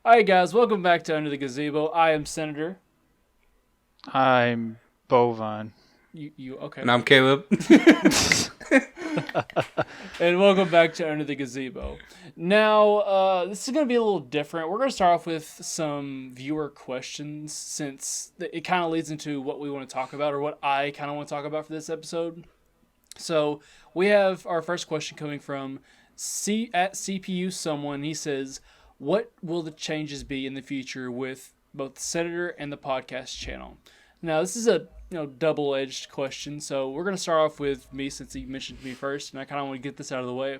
Alright guys, welcome back to Under the Gazebo. I am Senator. I'm Bovine. You okay. And I'm Caleb. And welcome back to Under the Gazebo. Now, this is going to be a little different. We're going to start off with some viewer questions since it kind of leads into what we want to talk about or what I kind of want to talk about for this episode. So, we have our first question coming from at CPU Someone. He says, what will the changes be in the future with both the Senator and the podcast channel? Now, this is a double-edged question, so we're going to start off with me since he mentioned me first, and I kind of want to get this out of the way.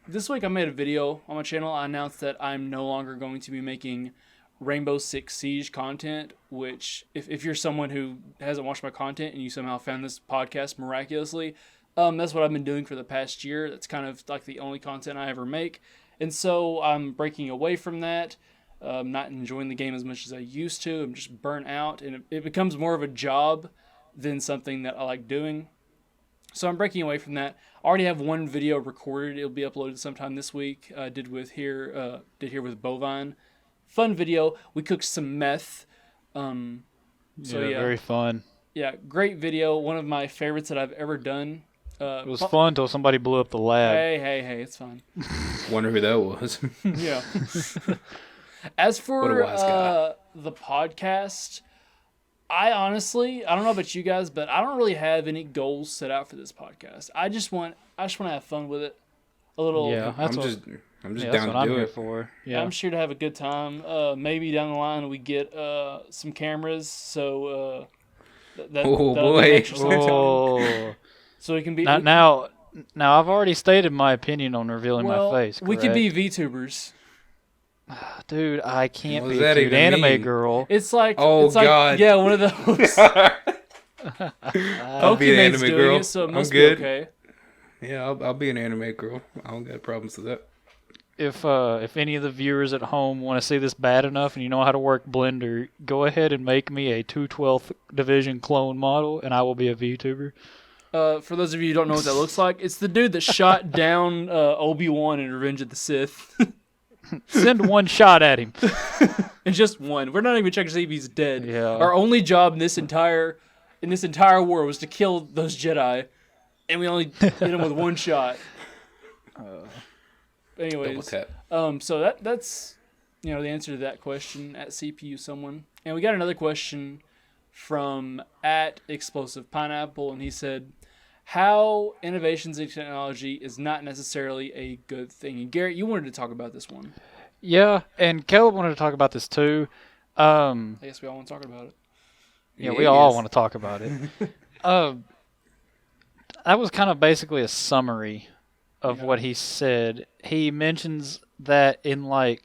This week I made a video on my channel. I announced that I'm no longer going to be making Rainbow Six Siege content, which, if you're someone who hasn't watched my content and you somehow found this podcast miraculously, that's what I've been doing for the past year. That's kind of like the only content I ever make. And so I'm breaking away from that. I'm not enjoying the game as much as I used to. I'm just burnt out, and it becomes more of a job than something that I like doing. So I'm breaking away from that. I already have one video recorded. It'll be uploaded sometime this week. I did here with Bovine. Fun video. We cooked some meth. Very fun. Yeah, great video. One of my favorites that I've ever done. It was fun until somebody blew up the lab. Hey, it's fine. Wonder who that was. Yeah. As for the podcast, I don't know about you guys, but I don't really have any goals set out for this podcast. I just want to have fun with it. A little. Yeah, I'm just down to do it. For. Yeah, I'm sure to have a good time. Maybe down the line we get some cameras, so so we can be now. I've already stated my opinion on revealing my face. Correct? We could be VTubers. Dude, I can't be a cute anime girl. It's like, God. Yeah, one of those. I'll be an anime girl. So it must I'm good. Be okay. Yeah, I'll be an anime girl. I don't got problems with that. If any of the viewers at home want to see this bad enough and you know how to work Blender, go ahead and make me a 212th Division clone model, and I will be a VTuber. For those of you who don't know what that looks like, it's the dude that shot down Obi-Wan in Revenge of the Sith. Send one shot at him. And just one. We're not even checking to see if he's dead. Yeah. Our only job in this entire war was to kill those Jedi, and we only hit them with one shot. Anyways, so that's the answer to that question at CPU Someone. And we got another question from at Explosive Pineapple, and he said, how innovations in technology is not necessarily a good thing. And Garrett, you wanted to talk about this one. Yeah, and Caleb wanted to talk about this too. I guess we all want to talk about it. Yeah, we all want to talk about it. That was kind of basically a summary of what he said. He mentions that in our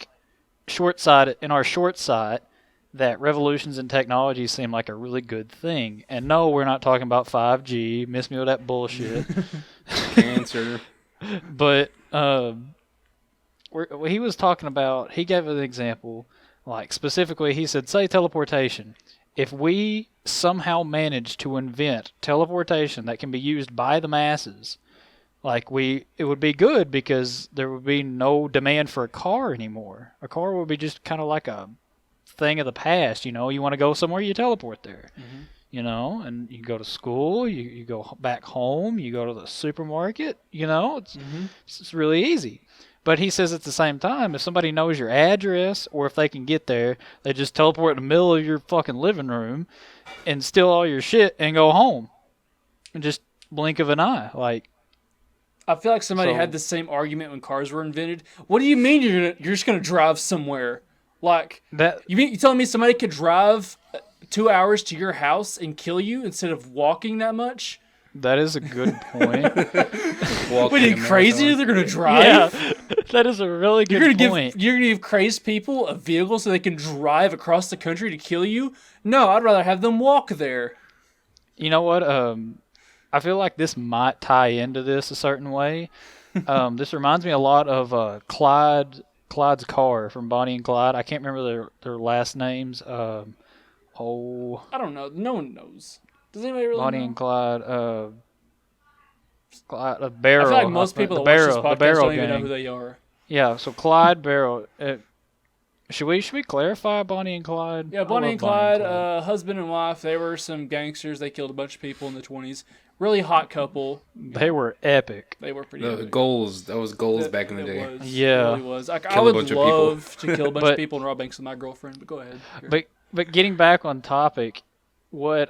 short sight, that revolutions in technology seem like a really good thing. And no, we're not talking about 5G. Miss me with that bullshit. Cancer. But what he was talking about, he gave an example. Like, specifically, he said, say teleportation. If we somehow manage to invent teleportation that can be used by the masses, it would be good because there would be no demand for a car anymore. A car would be just kind of like a thing of the past. You want to go somewhere, you teleport there. Mm-hmm. And you go to school, you go back home, you go to the supermarket. It's really easy. But he says at the same time, if somebody knows your address or if they can get there, they just teleport in the middle of your fucking living room and steal all your shit and go home and just blink of an eye. I feel like somebody had the same argument when cars were invented. What do you mean you're just gonna drive somewhere? You telling me somebody could drive 2 hours to your house and kill you instead of walking that much? That is a good point. What are you crazy? They're gonna drive. Yeah, that is a really good point. You're gonna give crazed people a vehicle so they can drive across the country to kill you? No, I'd rather have them walk there. You know what? I feel like this might tie into this a certain way. This reminds me a lot of Clyde's car from Bonnie and Clyde. I can't remember their last names. I don't know. No one knows. Does anybody really Bonnie know? and Clyde. Clyde Barrow. I feel like most people that watch this podcast don't even know who they are. Yeah, so Clyde Barrow. Should we clarify Bonnie and Clyde? Yeah, I Bonnie love and Clyde, husband and wife, they were some gangsters. They killed a bunch of people in the 20s. Really hot couple. They were epic. They were pretty The epic. goals. That was goals back in the day. Yeah. It really was. Like, I Kill a would bunch of love to kill a bunch of But- people and rob banks with my girlfriend, but go ahead. But getting back on topic, what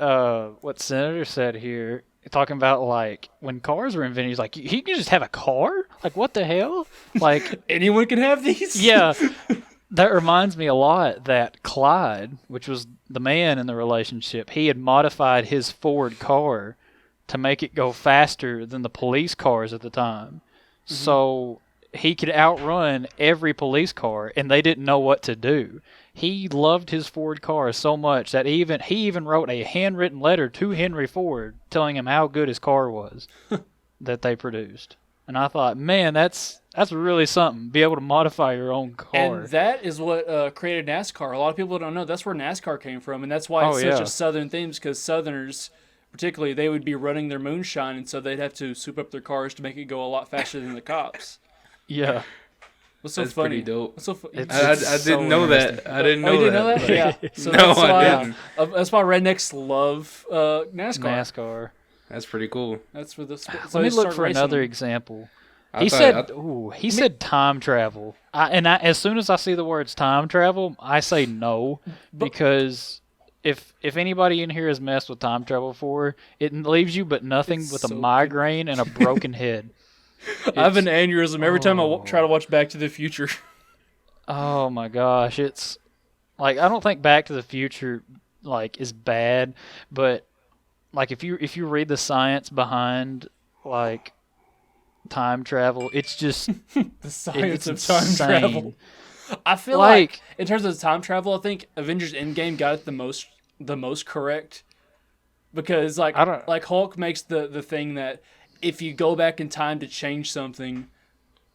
Senator said here, talking about like when cars were invented, he's like, he can just have a car? Like, what the hell? Like, Anyone can have these? yeah. That reminds me a lot that Clyde, which was the man in the relationship, he had modified his Ford car to make it go faster than the police cars at the time. Mm-hmm. So he could outrun every police car, and they didn't know what to do. He loved his Ford car so much that he even wrote a handwritten letter to Henry Ford telling him how good his car was that they produced. And I thought, man, that's really something. Be able to modify your own car. And that is what created NASCAR. A lot of people don't know that's where NASCAR came from, and that's why it's such a Southern thing, because Southerners, particularly, they would be running their moonshine, and so they'd have to soup up their cars to make it go a lot faster than the cops. Yeah. What's so That's funny? pretty dope. What's so funny? I didn't know that. I didn't know you didn't that. know that? Yeah. So No, that's I why, didn't. That's why rednecks love NASCAR. NASCAR. That's pretty cool. That's for the. So Let they me look start for racing another them. example. I He thought- said time travel. As soon as I see the words time travel, I say no, because if anybody in here has messed with time travel before, it leaves you but nothing It's with a so migraine and a broken head. I have an aneurysm every time I Oh. try to watch Back to the Future. Oh my gosh, it's like, I don't think Back to the Future like is bad, but like if you read the science behind like time travel, it's just The science it's of time insane. travel. I feel Like- like in terms of time travel, I think Avengers Endgame got it the most correct, because like I don't- like Hulk makes the thing that if you go back in time to change something,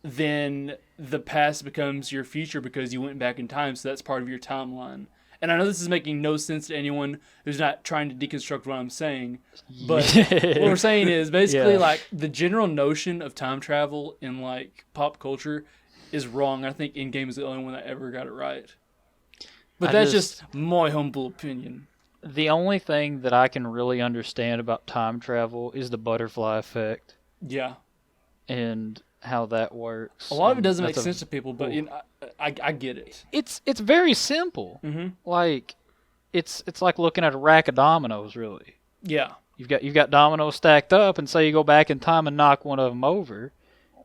then the past becomes your future because you went back in time, so that's part of your timeline. And I know this is making no sense to anyone who's not trying to deconstruct what I'm saying, but what we're saying is basically Yeah. like the general notion of time travel in like pop culture is wrong. I think Endgame is the only one that ever got it right. But I that's just- just my humble opinion. The only thing that I can really understand about time travel is the butterfly effect Yeah. and how that works. A lot of it And doesn't make that's sense to people, but you know, I get it. It's very simple. Mm-hmm. Like it's like looking at a rack of dominoes. Really, Yeah. you've got dominoes stacked up, and say you go back in time and knock one of them over,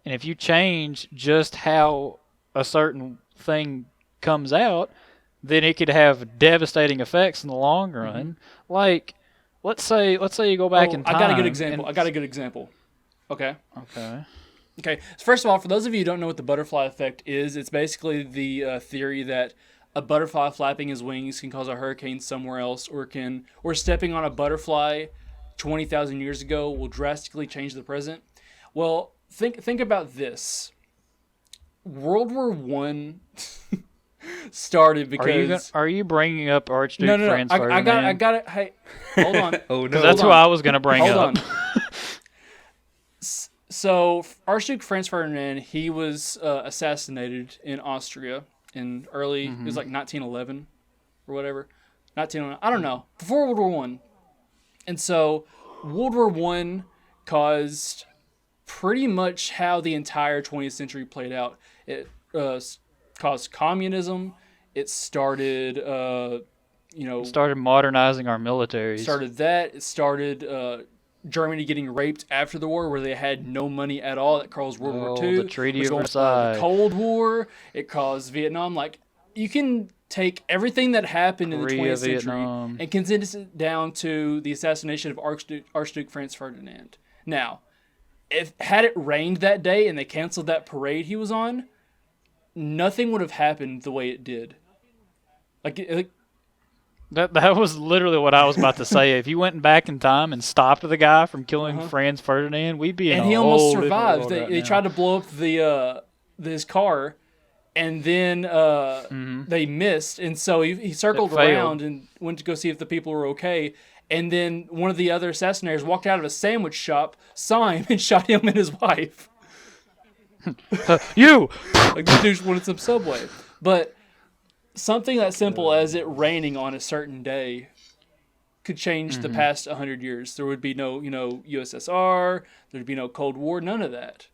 and if you change just how a certain thing comes out, then it could have devastating effects in the long run. Like, let's say you go back in time. I got a good example. and- I got a good example. Okay. Okay. Okay. So first of all, for those of you who don't know what the butterfly effect is, it's basically the theory that a butterfly flapping his wings can cause a hurricane somewhere else, or stepping on a butterfly 20,000 years ago will drastically change the present. Well, think about this. World War One started because Are you bringing up Archduke no. Franz I Ferdinand? got it. Hey, hold on. Oh no. Because that's Hold who on. I was going to bring Hold up. on. So Archduke Franz Ferdinand, he was assassinated in Austria in early, it was like 1911 or whatever. 1911, I don't know, before World War One. And so World War One caused pretty much how the entire 20th century played out. It caused communism. It started, Started modernizing our militaries. It started Germany getting raped after the war, where they had no money at all. That caused World War II. the Treaty which of caused, Versailles. the Cold War. It caused Vietnam. Like, you can take everything that happened in the Korea, 20th century Vietnam. and condense it down to the assassination of Archduke Franz Ferdinand. Now, had it rained that day and they canceled that parade he was on, nothing would have happened the way it did. Like That was literally what I was about to say. If you went back in time and stopped the guy from killing Franz Ferdinand, we'd be in and a he whole almost different survived. world They, right they now. tried to blow up his car, and then they missed. And so he circled It failed. around and went to go see if the people were okay. And then one of the other assassinators walked out of a sandwich shop, saw him, and shot him and his wife. You! Like, this dude wanted some Subway. But something that simple as it raining on a certain day could change the past 100 years. There would be no, USSR. There'd be no Cold War. None of that.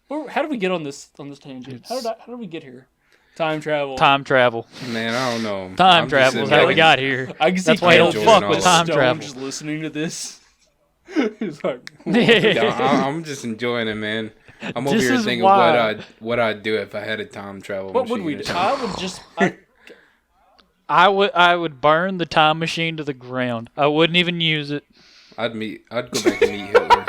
How did we get on this tangent? How did we get here? Time travel. Time travel. Man, I don't know. Time travel is how we got here. I can see That's why you don't Caleb fuck just with time stoned travel. just listening to this. He's like, I'm just enjoying it, man. I'm over This here is thinking why- what I'd do if I had a time travel what machine. would we do? I would just. I would burn the time machine to the ground. I wouldn't even use it. I'd go back and meet Hitler.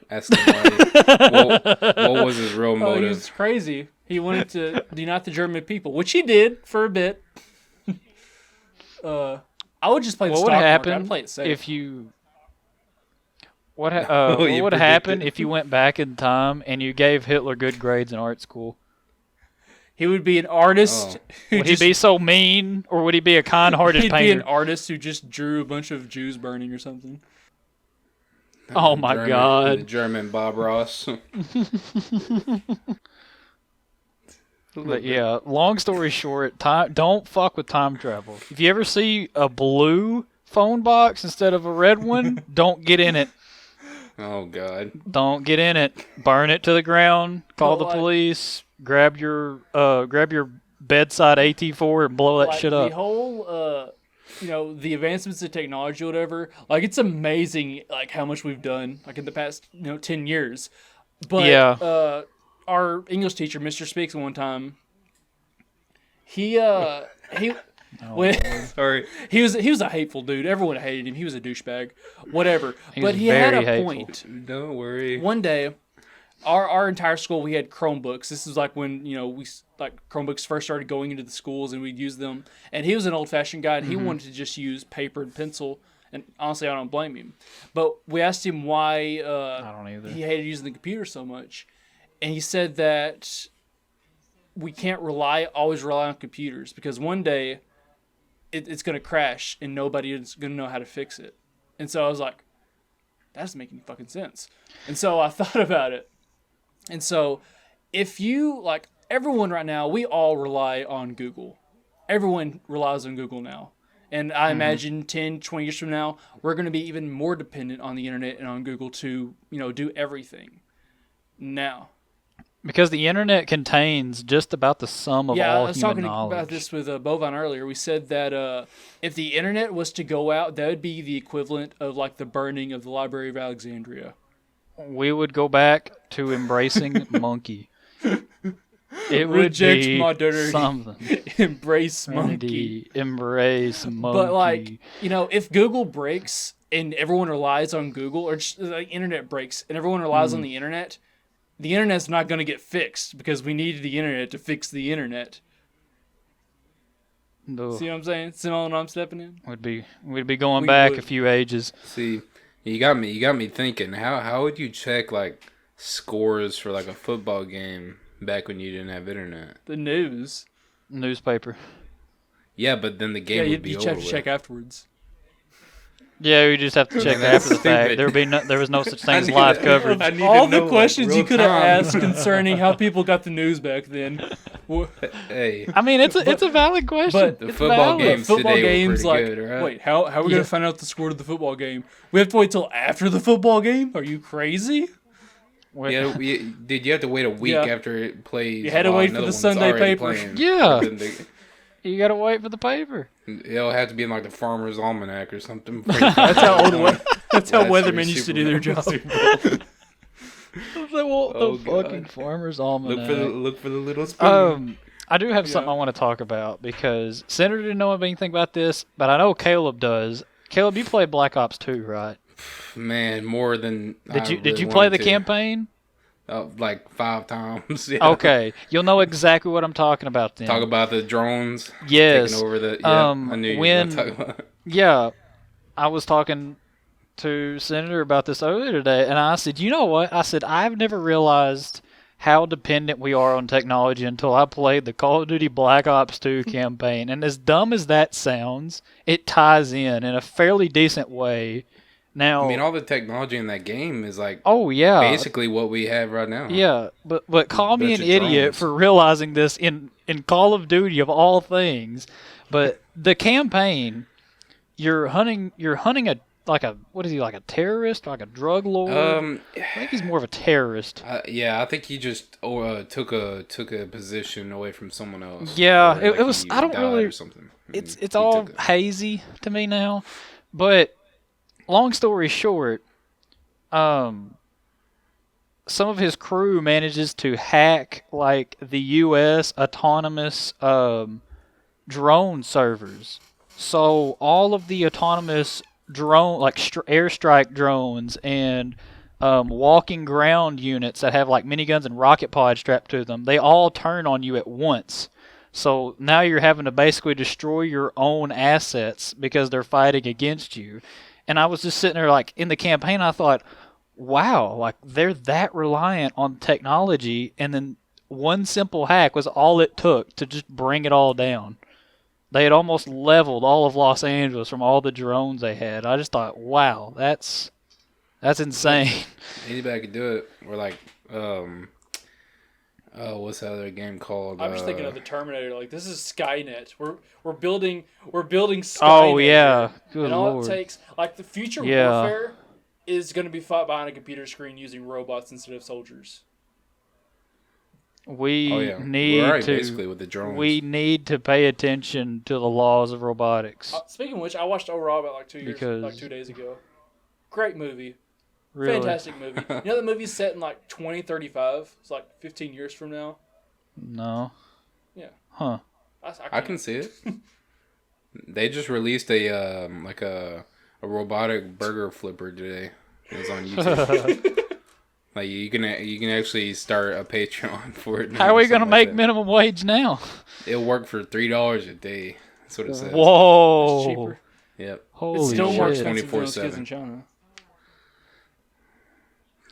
Ask him what was his real Oh, he motive. was crazy. He wanted to unite the German people, which he did for a bit. I would just play the What stock would market. happen I'd play it safe. if you? What You would happen predicted. if you went back in time and you gave Hitler good grades in art school? He would be an artist. Who Would he be so mean, or would he be a kind-hearted He'd be painter? an artist who just drew a bunch of Jews burning or something. Oh my The God! German Bob Ross. But yeah, long story short, don't fuck with time travel. If you ever see a blue phone box instead of a red one, don't get in it. Oh God. Don't get in it. Burn it to the ground. Call But the police. Grab your bedside AT4 and blow that Like, shit up. The whole, the advancements in technology, or whatever. Like, it's amazing, like how much we've done, like in the past, 10 years. But Yeah. Our English teacher, Mr. Speaks, one time, he Sorry. he was a hateful dude. Everyone hated him. He was a douchebag. Whatever. He But was he had a very hateful. point. Don't worry. One day, our entire school, we had Chromebooks. This is like when Chromebooks first started going into the schools, and we'd use them. And he was an old-fashioned guy, and he wanted to just use paper and pencil. And honestly, I don't blame him. But we asked him why I don't either. he hated using the computer so much, and he said that we can't always rely on computers, because one day it's going to crash and nobody is going to know how to fix it. And so I was like, that doesn't make any fucking sense. And so I thought about it. And so if you, everyone right now, we all rely on Google. Everyone relies on Google now. And I imagine 10, 20 years from now, we're going to be even more dependent on the internet and on Google to, do everything. Now. Because the internet contains just about the sum of Yeah, all I was human talking knowledge. about this with Bovine earlier. We said that if the internet was to go out, that would be the equivalent of the burning of the Library of Alexandria. We would go back to embracing monkey. It would Reject be modernity. something. Embrace monkey. Embrace monkey. But if Google breaks and everyone relies on Google, or just the internet breaks and everyone relies on the internet's not going to get fixed, because we need the internet to fix the internet. No. See what I'm saying? See what I'm stepping in? We'd be going We back would. a few ages. See, you got me thinking. How would you check scores for a football game back when you didn't have internet? The news. Newspaper. Yeah, but then the game Yeah, would be you over have to with. check afterwards. Yeah, you just have to check That's after the fact. stupid. There was no such thing I as need live to- coverage. I need All to the know, questions real you could have time. asked concerning how people got the news back then. Hey, I mean, it's a valid question. but the It's football valid. games Football today games, were pretty good, right? wait, how are we gonna find out the score of the football game? We have to wait till after the football game? Are you crazy? Wait, Yeah, did you have to wait a week Yeah. after it plays? You had to while wait for another the one's Sunday already paper. playing? Yeah. Then they- you gotta wait for the paper. It'll have to be in the Farmer's Almanac or something. That's how That's weathermen pretty used to do their job. Oh, the God. fucking farmer's almanac. Look for the little spoon. I do have something Yeah. I want to talk about, because Senator didn't know anything about this, but I know Caleb does. Caleb, you played Black Ops 2, right? Man, more than Did you play the campaign? 5 times. Yeah. Okay, you'll know exactly what I'm talking about then. Talk about the drones yes. taking over the. Yeah, I knew you were when gonna talk about. yeah, I was talking to Senator about this earlier today, and I said, you know what? I said, I've never realized how dependent we are on technology until I played the Call of Duty Black Ops 2 campaign. And as dumb as that sounds, it ties in a fairly decent way Now, I mean, all the technology in that game is like oh yeah, basically what we have right now. yeah, but call me an Bunch of idiot drones. for realizing this in Call of Duty of all things. But the campaign, you're hunting a what is he, like a terrorist, like a drug lord? I think he's more of a terrorist. Yeah, I think he just took a position away from someone else. Yeah, Or, it was. he I don't died really. Or something. It's He all took it. hazy to me now, but long story short, some of his crew manages to hack like the U.S. autonomous drone servers. So all of the autonomous drone, like airstrike drones and walking ground units that have like miniguns and rocket pods strapped to them, they all turn on you at once. So now you're having to basically destroy your own assets because they're fighting against you. And I was just sitting there like in the campaign, I thought, wow, like they're that reliant on technology, and then one simple hack was all it took to just bring it all down. They had almost leveled all of Los Angeles from all the drones they had. I just thought, wow, that's insane. Anybody could do it. Or like, what's that other game called? I'm just thinking of the Terminator. Like, this is Skynet. We're building Skynet. Oh yeah, here. good And all lord. it takes, like the future Yeah. warfare, is going to be fought behind a computer screen using robots instead of soldiers. We Oh yeah, need we're already to basically with the drones. we need to pay attention to the laws of robotics. Speaking of which, I watched Overall about like 2 years, Because- like 2 days ago. Great movie. Really. Fantastic movie. You know the movie's set in like 2035? It's like 15 years from now. No. Yeah. Huh. I can see it. They just released a like a robotic burger flipper today. It was on YouTube. Like you can actually start a Patreon for it. now How are or we gonna something like make that. minimum wage now? It'll work for $3 a day. That's what it says. Whoa. It's cheaper. Yep. It's Holy still more shit. expensive than those 24/7. kids in China.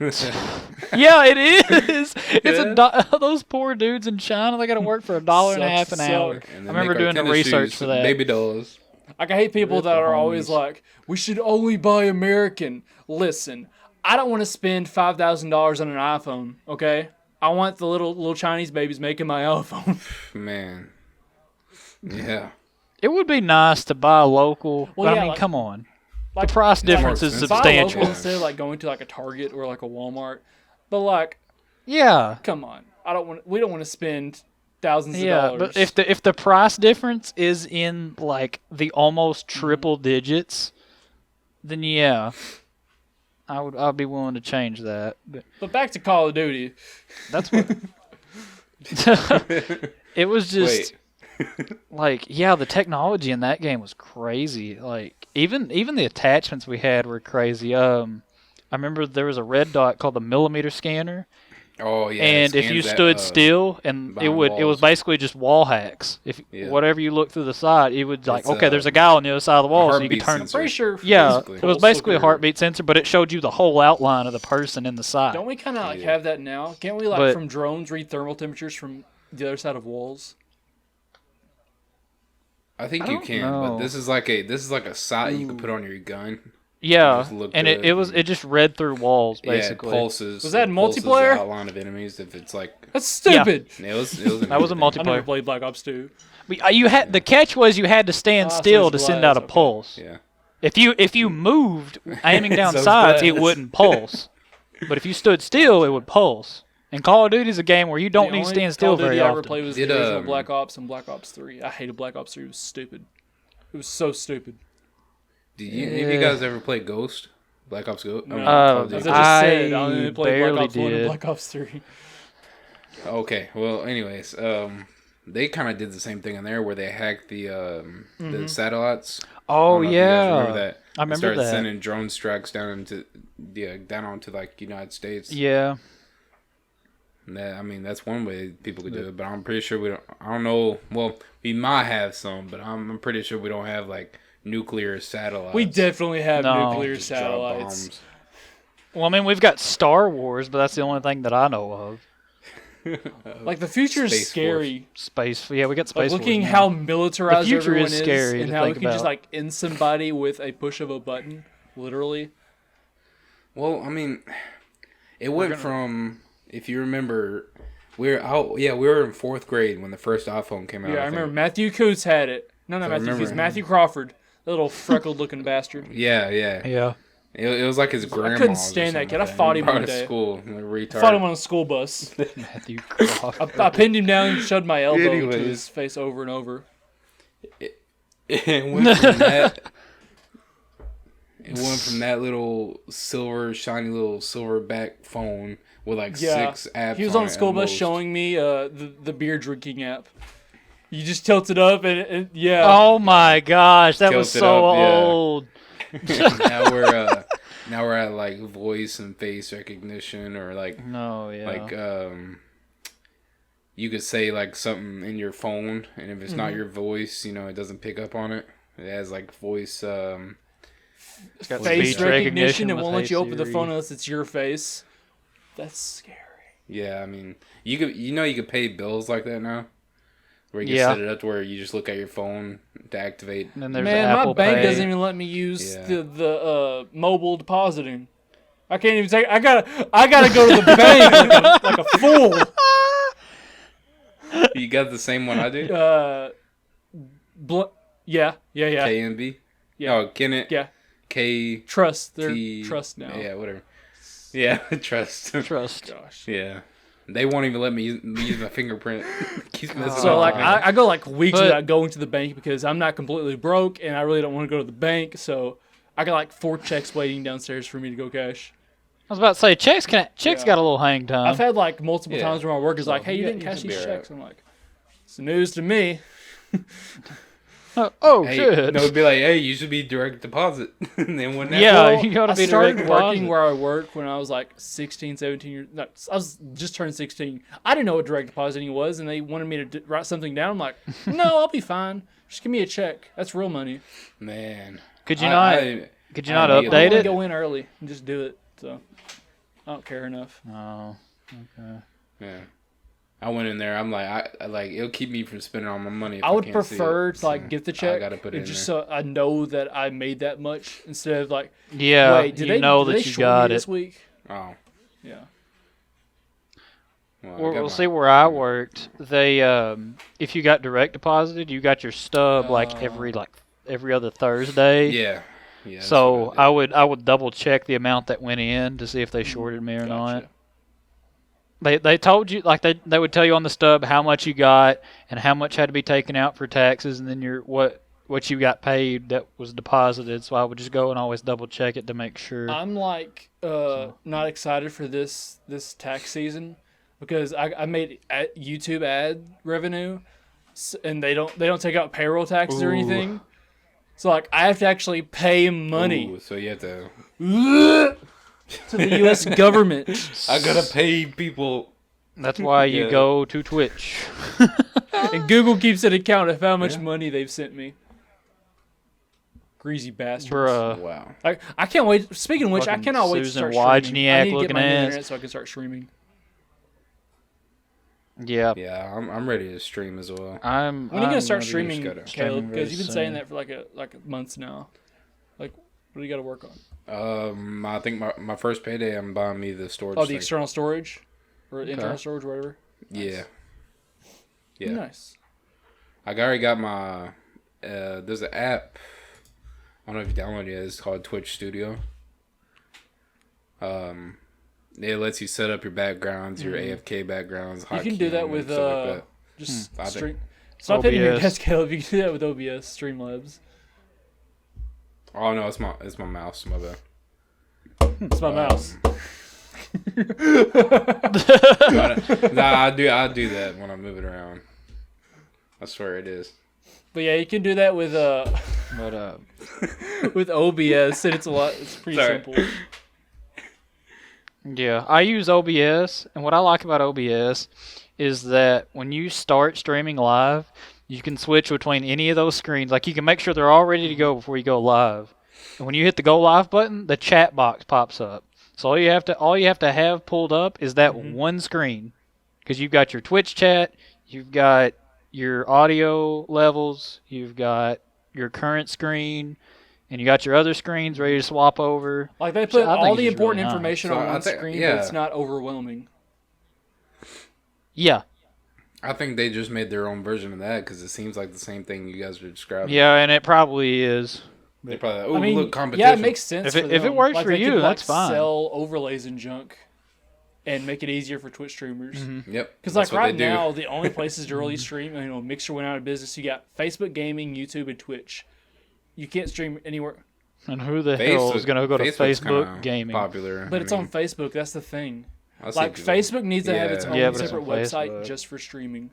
Yeah, it is. It's Yeah. those poor dudes in China. They got to work for $1.50 an Sucks. hour. And I they remember make our doing the tennis research shoes for that. Baby dolls. Like, I hate people Rip that the are always homies. like, we should only buy American. Listen, I don't want to spend $5,000 on an iPhone, okay? I want the little Chinese babies making my iPhone. Man. Yeah. It would be nice to buy local, Well, but yeah, I mean, like- come on. Like, The price difference is expensive. buy substantial. local instead of like going to like a Target or like a Walmart. But like, Yeah. come on, we don't want to spend thousands of Yeah, dollars. but if the price difference is in like the almost triple digits, then yeah, I'd be willing to change that. But back to Call of Duty. that's what it was just like, yeah, the technology in that game was crazy. Like even the attachments we had were crazy. I remember there was a red dot called the millimeter scanner. Oh yeah. And it if you scans stood that, still, and it behind was walls. basically just wall hacks. If Yeah. whatever you look through the side, it would like, It's, okay, there's a guy on the other side of the wall, so you could heartbeat turn. sensor. Pretty sure. Yeah, basically. it was basically a heartbeat sensor, but it showed you the whole outline of the person in the side. Don't we kind of like Yeah. have that now? Can't we like But- from drones read thermal temperatures from the other side of walls? I think I you don't can, know. but this is like a sight you can put on your gun. Yeah, just look and good it was and- it just read through walls Yeah, it basically. pulses. Was that it pulses multiplayer? The outline of enemies. If it's like That's stupid. it was That was a I never multiplayer. played Black Ops 2. But, you had the catch was you had to stand so still it's to send out a glass, okay. pulse. Yeah. If you moved aiming down So it's sides, it glass. wouldn't pulse. But if you stood still, it would pulse. And Call of Duty is a game where you don't The need to only stand still Call of Duty very I ever often. played was Did, the original um, Black Ops and Black Ops 3. I hated Black Ops 3. It was stupid. It was so stupid. Did any of you guys ever play Ghost? Black Ops Ghost? No. Call of As Duty. I just said, I I only played barely Black Ops 1 and did. Black Ops 3. Okay. Well, anyways, they kind of did the same thing in there where they hacked the satellites. I Oh don't know if you guys yeah, remember that? I remember They started that. sending drone strikes down onto like United States. Yeah, And I mean, that's one way people could do it, but I'm pretty sure we don't. I don't know. Well, we might have some, but I'm pretty sure we don't have like nuclear satellites. We definitely have No. nuclear Just drop satellites. bombs. well, I mean, we've got Star Wars, but that's the only thing that I know of. Like, the future is Space scary. Space, yeah, we got Like, Space looking Force how now. militarized The future everyone is scary and to how we think can just about. like end somebody with a push of a button, literally. Well, I mean, it went from, if you remember, we were in 4th grade when the first iPhone came out. Yeah, I remember Matthew Coots had it. No, not Matthew Coots. Matthew Crawford. The little freckled-looking bastard. Yeah. It was like his grandma. I couldn't stand that kid. I fought him one day. School, fought him on a school bus. Matthew Crawford. I pinned him down and shoved my elbow to his face over and over. It went from that. It went from that little shiny little silverback phone with like 6 apps. He was on the school bus showing me the beer drinking app. You just tilt it up and yeah. Oh my gosh, that was so old. Now we're at like voice and face recognition, or like you could say like something in your phone, and if it's not your voice, it doesn't pick up on it. It has like voice it's got face recognition and won't let you open the phone unless it's your face. That's scary. Yeah, I mean, you could pay bills like that now. Where you can set it up to where you just look at your phone to activate. And then there's Man, Apple my bank Pay. doesn't even let me use the mobile depositing. I can't even take. I gotta go to the bank like a fool. You got the same one I do. Yeah. KNB. Yeah. Oh, Kenneth. Yeah. K. Trust. They're Trust now. Yeah, whatever. Yeah, Trust. Gosh. Yeah. They won't even let me use my fingerprint. Keeps messing So up. like I go like weeks without going to the bank because I'm not completely broke and I really don't want to go to the bank. So I got like 4 checks waiting downstairs for me to go cash. I was about to say checks got a little hang time. I've had like multiple times where my work is like, "Hey, you didn't cash these checks." I'm like, "It's news to me." Shit. No, it'd be like, hey, you should be direct deposit. And then when that you gotta be I started direct working deposit. where I worked when I was like 16, 17 years. No, I was just turned 16. I didn't know what direct depositing was, and they wanted me to write something down. I'm like, no, I'll be fine. Just give me a check. That's real money. Man, Could you not update I it? go in early and just do it. So I don't care enough. Oh, okay. Yeah. I went in there. I'm like, I like it'll keep me from spending all my money. If I would can't prefer see it. to like get the check. I gotta put it just in there. so I know that I made that much instead of like, Yeah, wait, did they short me this week? Oh, Yeah. Well, see where I worked. They if you got direct deposited, you got your stub every other Thursday. Yeah. So I would double check the amount that went in to see if they shorted me or not. They told you like they would tell you on the stub how much you got and how much had to be taken out for taxes, and then what you got paid that was deposited. So I would just go and always double check it to make sure. I'm like not excited for this tax season because I made YouTube ad revenue, and they don't take out payroll taxes or anything. So like I have to actually pay money. Ooh, so you have to to the U.S. government. I gotta pay people. That's why you go to Twitch. And Google keeps an account of how much money they've sent me. Greasy bastards. Bruh. Wow. I can't wait. Speaking of which, I cannot wait to Susan start streaming. I need to get my Wozniak-looking internet so I can start streaming. Yeah. Yeah, I'm ready to stream as well. When are you gonna start streaming, streaming Caleb? Because you've been saying soon. that for like months now. Like, what do you got to work on? I think my first payday, I'm buying me the storage. Oh, the external storage, or internal storage, whatever. Yeah. Yeah. Nice. I already got my. There's an app. I don't know if you downloaded it yet. It's called Twitch Studio. It lets you set up your backgrounds, your AFK backgrounds. You can do that with stuff like that. just I stream. think- Stop hitting your OBS. desk, Caleb. You can do that with OBS, Streamlabs. Oh no, it's my mouse. My bad. It's my mouse. I do that when I move it around. I swear it is. But yeah, you can do that with with OBS, and it's pretty Sorry. simple. Yeah, I use OBS, and what I like about OBS is that when you start streaming live, you can switch between any of those screens. Like, you can make sure they're all ready to go before you go live. And when you hit the go live button, the chat box pops up. So all you have to have pulled up is that one screen, because you've got your Twitch chat, you've got your audio levels, you've got your current screen, and you got your other screens ready to swap over. Like they put I think all it's the just important really nice. information So on I one think- screen, yeah. but it's not overwhelming. Yeah, I think they just made their own version of that because it seems like the same thing you guys are describing. yeah, and it probably is. They probably like, oh, I mean, look, competition. yeah, it makes sense. If for it them. works Like, for they you, could, that's fine. Sell overlays and junk, and make it easier for Twitch streamers. Yep. Because that's like what right they do. now, the only places to really stream, Mixer went out of business. You got Facebook Gaming, YouTube, and Twitch. You can't stream anywhere, And who the hell is going to go to Facebook's Facebook kinda gaming? Popular, but it's on Facebook. That's the thing. I see Like people- Facebook needs to have its Yeah. own Yeah, but it's separate on website Facebook. just for streaming.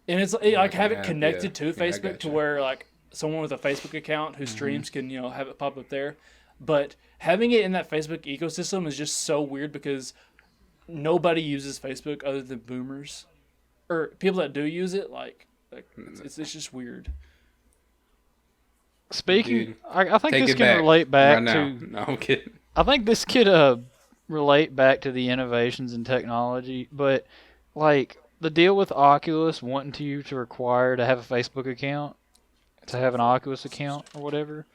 And it's like have it Yeah, connected yeah. to Yeah, I Facebook to gotcha. where like someone with a Facebook account who streams can have it pop up there. But having it in that Facebook ecosystem is just so weird because nobody uses Facebook other than boomers or people that do use it. Like it's just weird. Speaking, Dude, I think Take this it can back relate back right now. to. No, I'm kidding. I think this could relate back to the innovations in technology, but like the deal with Oculus wanting you to require to have a Facebook account, to have an Oculus account or whatever.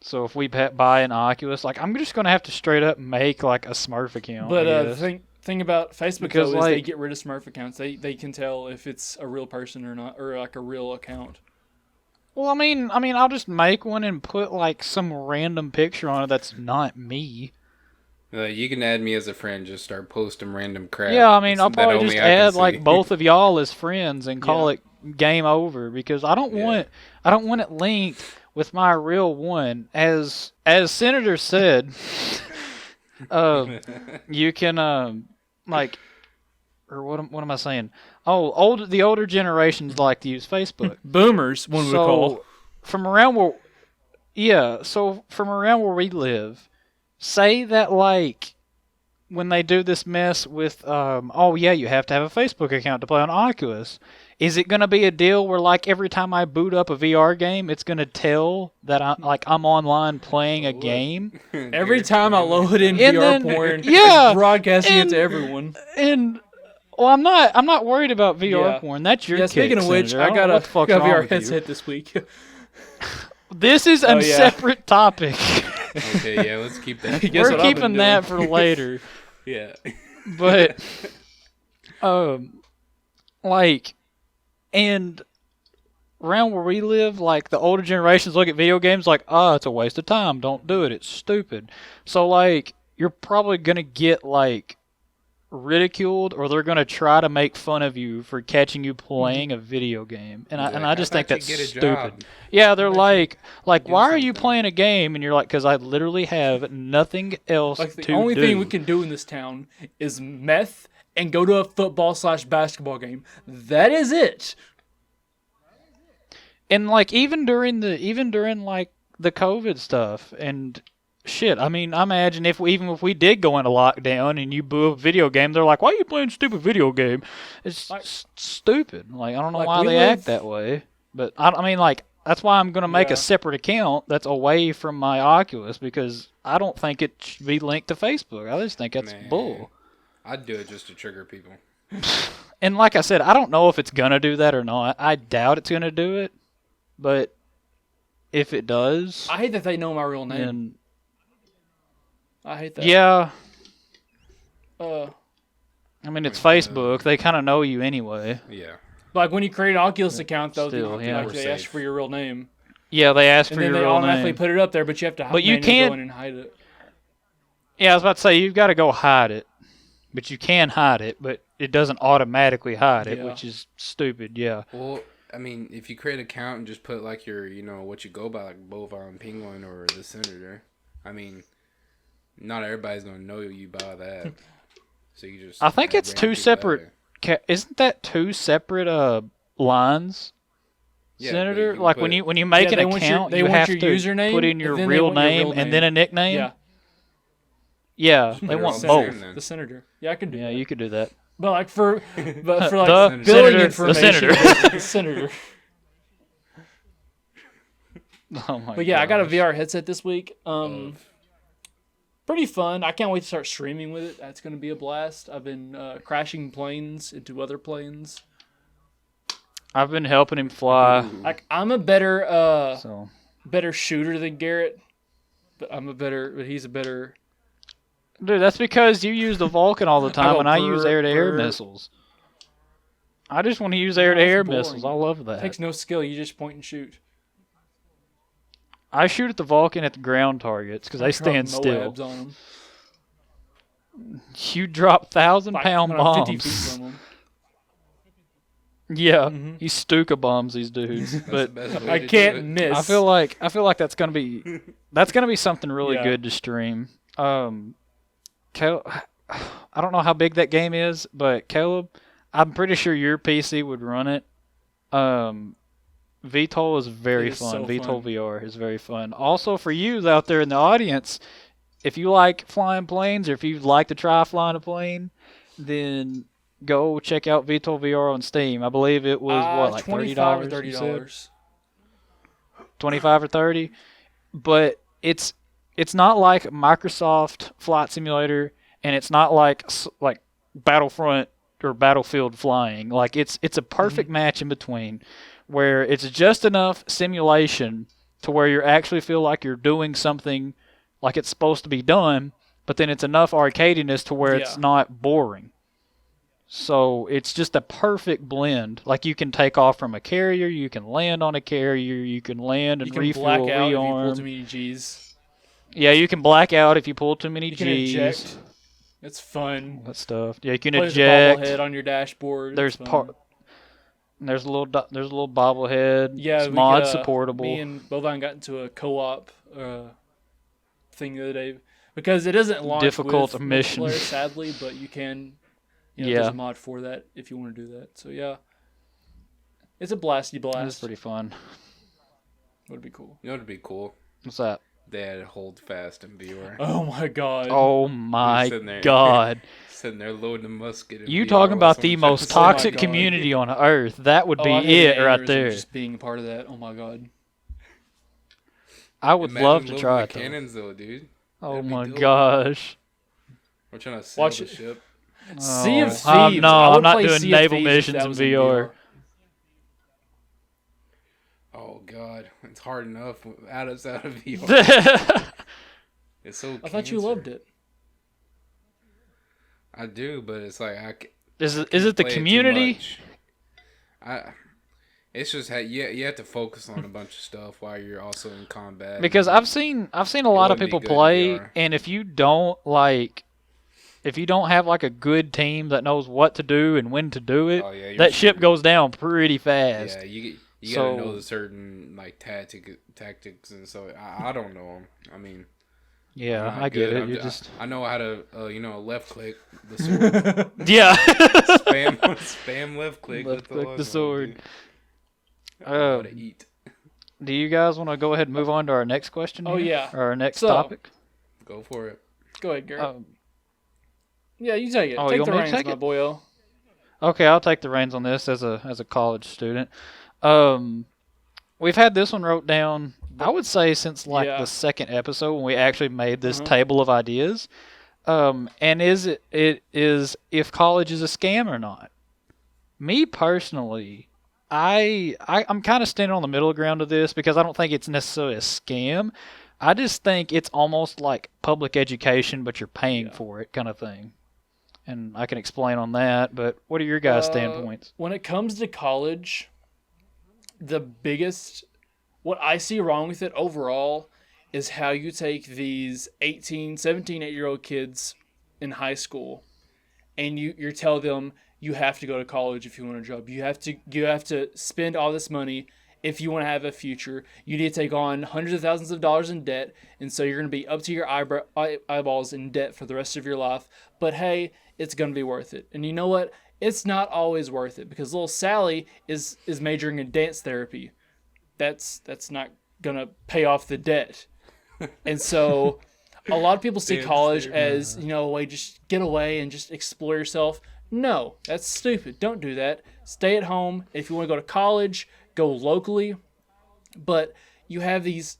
So if we buy an Oculus, like I'm just gonna have to straight up make like a Smurf account. But I the guess. thing about Facebook Because, though is they like- get rid of Smurf accounts. They can tell if it's a real person or not, or like a real account. Well, I mean, I'll just make one and put like some random picture on it that's not me. You can add me as a friend. Just start posting random crap. Yeah, I mean, I'll that probably only just I can add see. like both of y'all as friends and call Yeah. it game over because I don't want it linked with my real one. As Senator said, you can like, or what am I saying? Oh, the older generations like to use Facebook. Boomers, one would call. From around where we live, say that like when they do this mess with you have to have a Facebook account to play on Oculus. Is it going to be a deal where like every time I boot up a VR game, it's going to tell that I'm online playing a game? Every time I load in And VR then- porn, yeah, it's broadcasting it and- to everyone. And well, I'm not worried about VR Yeah. porn. That's your Yeah, speaking kick, of which, Senator. I don't got know a what the fuck's got wrong VR with you. headset this week. This is a Oh, yeah. separate topic. Okay, yeah, let's keep that. Guess We're what I've been keeping that for doing? later. Yeah. But like, and around where we live, like the older generations look at video games like, it's a waste of time. Don't do it. It's stupid. So like, you're probably gonna get like ridiculed, or they're gonna try to make fun of you for catching you playing a video game. And I just think that's stupid. Yeah, they're like why are you something. playing a game? And you're like, because I literally have nothing else Like the to only do. thing we can do in this town is meth and go to a football/basketball game. That is it. And like even during like the COVID stuff and shit, I mean, I imagine if we did go into lockdown and you boo a video game, they're like, "Why are you playing a stupid video game?" It's Like- stupid. Like I don't know Like, why we they live- act that way, but I mean, like that's why I'm gonna make Yeah. a separate account that's away from my Oculus because I don't think it should be linked to Facebook. I just think that's Man. bull. I'd do it just to trigger people. And like I said, I don't know if it's gonna do that or not. I doubt it's gonna do it, but if it does, I hate that they know my real name. then I hate that. yeah. Uh, I mean, it's Facebook. They kind of know you anyway. Yeah. like when you create an Oculus account, though, Still, they, yeah. like, We're they ask safe. for your real name, Yeah, they ask and for then your they real automatically name. put it up there. But you have to But you manually can't- go in and hide it. Yeah, I was about to say, you've got to go hide it. But you can hide it, but it doesn't automatically hide it, Yeah. which is stupid, yeah. Well, I mean, if you create an account and just put like your, what you go by, like Bovine Penguin or the Senator, I mean, not everybody's gonna know you by that. So you just. I think add it's random two people that separate way. Isn't that two separate lines, Yeah, Senator? but Like put- when you make Yeah, an they want your- account, they you want have your to username, put in your and then they real want your name real and then name. a nickname. Yeah, Yeah, they They're want all the both. same then. the senator. Yeah, I could do Yeah, that. you could do that. But like for like The billing senator. The information, senator. the senator. Oh my But yeah, I got a gosh. VR headset this week. Pretty fun. I can't wait to start streaming with it. That's going to be a blast. I've been crashing planes into other planes. I've been helping him fly. Like I'm a better So better shooter than Garrett, but he's a better. Dude, that's because you use the Vulcan all the time, and I use air-to-air brr. missiles. I just want to use air-to-air boring. missiles. I love that. It takes no skill. You just point and shoot. I shoot at the Vulcan at the ground targets because they stand still. Moabs on 'em. You drop 1,000-pound Like, 50 feet bombs. from 'em. Yeah, you Stuka bombs these dudes. That's But the best way I to do can't it. miss. I feel like that's gonna be something really Yeah. good to stream. I don't know how big that game is, but Caleb, I'm pretty sure your PC would run it. Vtol is very It is fun. so Vtol fun. VR is very fun. Also for you out there in the audience, if you like flying planes or if you'd like to try flying a plane, then go check out Vtol VR on Steam. I believe it was like $25 or $30. $30. 25 or 30, but it's not like Microsoft Flight Simulator, and it's not like Battlefront or Battlefield flying. Like it's a perfect match in between, where it's just enough simulation to where you actually feel like you're doing something like it's supposed to be done, but then it's enough arcadiness to where it's not boring. So it's just a perfect blend. Like you can take off from a carrier, you can land on a carrier, you can land and You can refuel, black out if you pull rearm. too many G's. Yeah, you can black out if you pull too many You can G's. eject. It's fun. That stuff. Yeah, you can Play the eject. bobblehead on your dashboard. There's It's fun. There's a little bobblehead. Yeah, it's mod me supportable. and Bovine got into a co-op thing the other day because it isn't launched Difficult with mission. multiplayer, sadly, but you can. There's Yeah. a mod for that if you want to do that. So yeah, it's a blasty blast. It's pretty fun. Would be cool. You know what'd be cool? What's that? They had hold fast in VR. Oh my god. Oh my sitting there. god. Sitting there loading a musket. in You VR talking while about the someone most tries to- toxic God. community on earth. That would be I had it an right aneurysm there. Just being part of that. Oh my god. I would Imagine love to loading try the it though. cannons though, dude. Oh That'd be my dope. gosh. We're trying to sail Watch the it. ship. Sea of Oh, Thieves. no, I would I'm not play doing Sea of naval Thieves if missions that in was VR. Oh god, it's hard enough without us out of VR. It's so. I thought you loved it. I do, but it's like Is it can't the play it too community? much. It's just you have to focus on a bunch of stuff while you're also in combat. Because I've seen a lot of wouldn't be people good in play, VR. and if you don't have like a good team that knows what to do and when to do it, Oh, yeah, you're that ship screwed. goes down pretty fast. Yeah, you So- gotta know the certain like tactics and so I don't know them. I mean, Yeah, I'm not I get good. it. I'm You ju- just I know how to left click the sword. yeah. spam left click. Left that's all click I the know, sword. dude. I know how to Um, eat. Do you guys want to go ahead and move on to our next question? Oh, here? yeah. Or our next So- topic. Go for it. Go ahead, Garrett. Um, Yeah, you take it. Oh, Take you the want me to reins, take my it? boyo. Okay, I'll take the reins on this as a college student. We've had this one wrote down, I would say, since like Yeah. the second episode when we actually made this Uh-huh. table of ideas. And is it is if college is a scam or not? Me personally, I'm kind of standing on the middle ground of this because I don't think it's necessarily a scam. I just think it's almost like public education, but you're paying for it, kind of thing. And I can explain on that. But what are your guys' standpoints? When it comes to college, the biggest, what I see wrong with it overall is how you take these 18, 17, 8-year-old kids in high school and you tell them you have to go to college if you want a job. You have to spend all this money if you want to have a future. You need to take on hundreds of thousands of dollars in debt, and so you're going to be up to your eyeballs in debt for the rest of your life. But hey, it's going to be worth it. And you know what? It's not always worth it because little Sally is majoring in dance therapy. That's not going to pay off the debt. And so a lot of people see Dance college therapy. as, a way just get away and just explore yourself. No, that's stupid. Don't do that. Stay at home. If you want to go to college, go locally. But you have these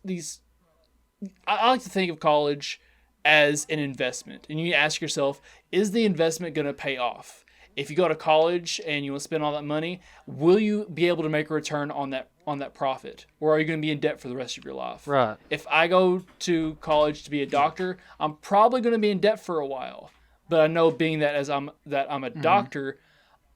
I like to think of college as an investment. And you ask yourself, is the investment going to pay off? If you go to college and you want to spend all that money, will you be able to make a return on on that profit, or are you going to be in debt for the rest of your life? Right. If I go to college to be a doctor, I'm probably going to be in debt for a while. But I know, being that I'm a doctor,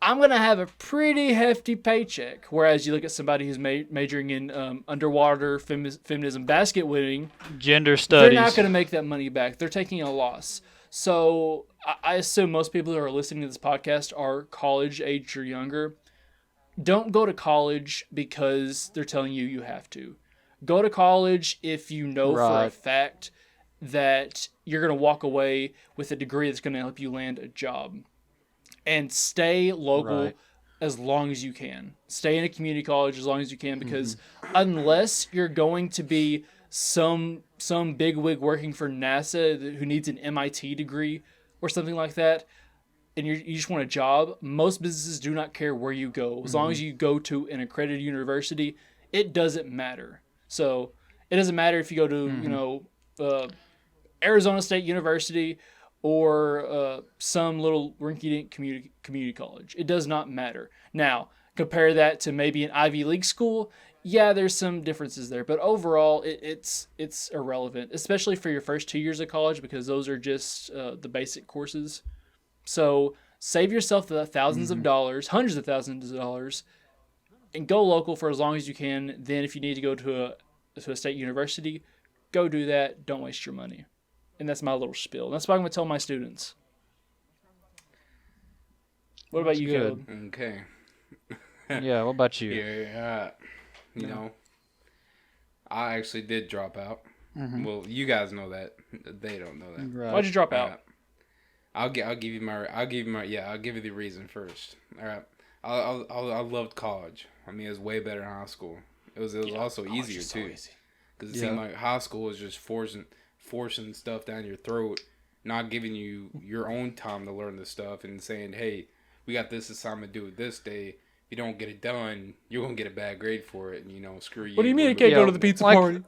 I'm going to have a pretty hefty paycheck. Whereas you look at somebody who's majoring in underwater feminism basket weaving, Gender studies. they're not going to make that money back. They're taking a loss. So I assume most people who are listening to this podcast are college age or younger. Don't go to college because they're telling you you have to. Go to college if you know for a fact that you're going to walk away with a degree that's going to help you land a job. And stay local as long as you can. Stay in a community college as long as you can, because unless you're going to be some bigwig working for NASA who needs an MIT degree or something like that, and you just want a job, most businesses do not care where you go. As long as you go to an accredited university, it doesn't matter. So it doesn't matter if you go to Arizona State University or some little rinky-dink community college. It does not matter. Now, compare that to maybe an Ivy League school. Yeah, there's some differences there, but overall, it's irrelevant, especially for your first 2 years of college, because those are just the basic courses. So save yourself the thousands of dollars, hundreds of thousands of dollars, and go local for as long as you can. Then if you need to go to a state university, go do that. Don't waste your money. And that's my little spiel. That's what I'm going to tell my students. What about you, Caleb? Okay. Yeah, what about you? Yeah, you know, I actually did drop out. Well, you guys know that. They don't know that. Right. Why'd you drop out? I'll give you the reason first. All right. I loved college. I mean, it was way better than high school. It was also easier too. Because it seemed like high school was just forcing stuff down your throat, not giving you your own time to learn the stuff, and saying, hey, we got this assignment due this day. If you don't get it done, you're going to get a bad grade for it, and, screw you. What do you mean you can't go to the pizza party?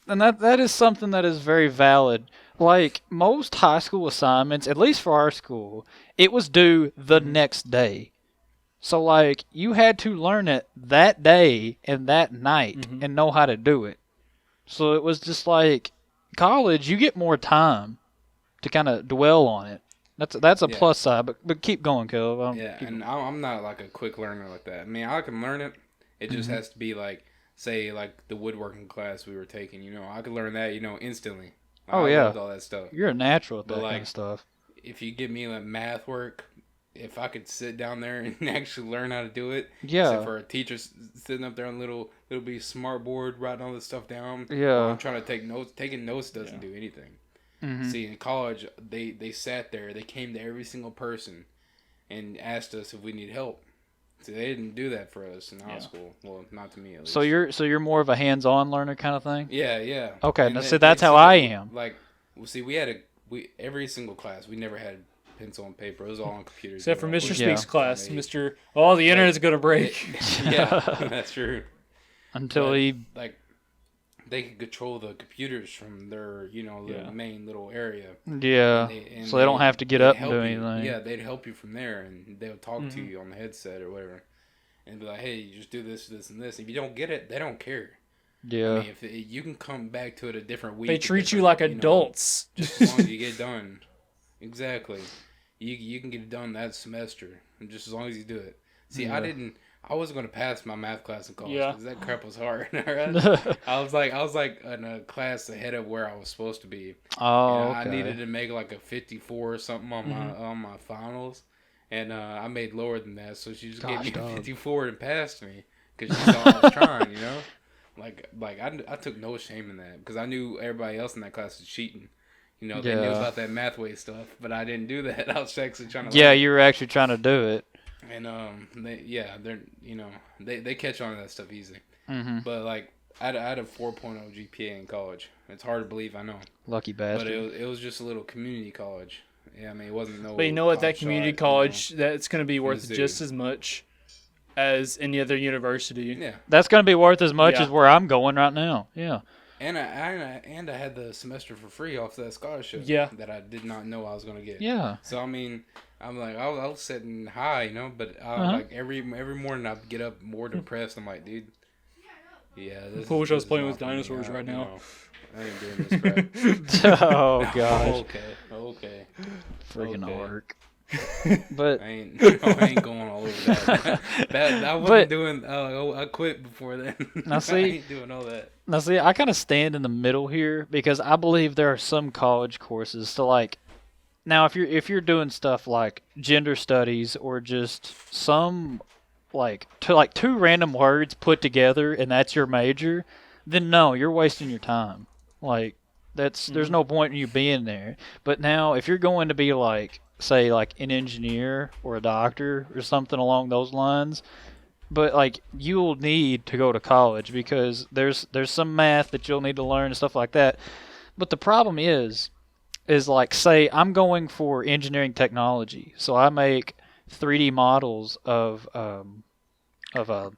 And that is something that is very valid. Like, most high school assignments, at least for our school, it was due the next day. So, like, you had to learn it that day and that night and know how to do it. So it was just like, college, you get more time to kind of dwell on it. That's a plus side, but keep going, Caleb. I'm not like a quick learner like that. I mean, I can learn it. It just has to be like, say, like the woodworking class we were taking. I could learn that, instantly. I loved all that stuff. You're a natural at that kind of stuff. If you give me like math work, if I could sit down there and actually learn how to do it, yeah. Except for a teacher sitting up there on a little bitty smart board writing all this stuff down. Yeah. While I'm trying to take notes. Taking notes doesn't do anything. See, in college, they sat there. They came to every single person and asked us if we need help. See, they didn't do that for us in high school. Well, not to me at least. So you're more of a hands-on learner kind of thing? Yeah. Okay, that's how I am. Like, see, every single class, we never had pencil and paper. It was all on computers. Except for Mr. Speak's class. The internet's going to break. Yeah, that's true. Until they could control the computers from their, the main little area. Yeah. So they don't have to get up and do anything. Yeah, they'd help you from there, and they would talk to you on the headset or whatever, and be like, "Hey, you just do this, this, and this." If you don't get it, they don't care. Yeah. I mean, if you can come back to it a different week. They treat you like adults. Just as long as you get done. Exactly. You can get it done that semester, and just as long as you do it. See, I wasn't going to pass my math class in college because that crap was hard. Right? I was like in a class ahead of where I was supposed to be. Oh, okay. I needed to make like a 54 or something on my finals, and I made lower than that. So she just gave me a 54 and passed me because she saw I was trying. Like I took no shame in that because I knew everybody else in that class was cheating. They knew about that math way stuff, but I didn't do that. I was actually trying to. Yeah, you were actually trying to do it. And they catch on to that stuff easy. But like I had a 4.0 GPA in college. It's hard to believe, I know. Lucky bastard. But it was just a little community college. Yeah, I mean it wasn't no. But you know what? That community college, that's going to be worth just as much as any other university. Yeah, that's going to be worth as much as where I'm going right now. Yeah. And I had the semester for free off that scholarship. Yeah. That I did not know I was going to get. Yeah. So I mean, I'm like, I was sitting high, you know, but like every morning I'd get up more depressed. I'm like, dude, yeah, I wish I was playing with dinosaurs right now. I ain't doing this crap. Oh gosh. Okay. Freaking arc. I But ain't going all over that. I wasn't doing. I quit before then. Now I see, ain't doing all that. I kind of stand in the middle here because I believe there are some college courses to like. Now, if you're doing stuff like gender studies or just some like two random words put together and that's your major, then no, you're wasting your time. Like there's no point in you being there. But now, if you're going to be like say like an engineer or a doctor or something along those lines, but like you'll need to go to college because there's some math that you'll need to learn and stuff like that. But the problem is like say I'm going for engineering technology, so I make 3D models of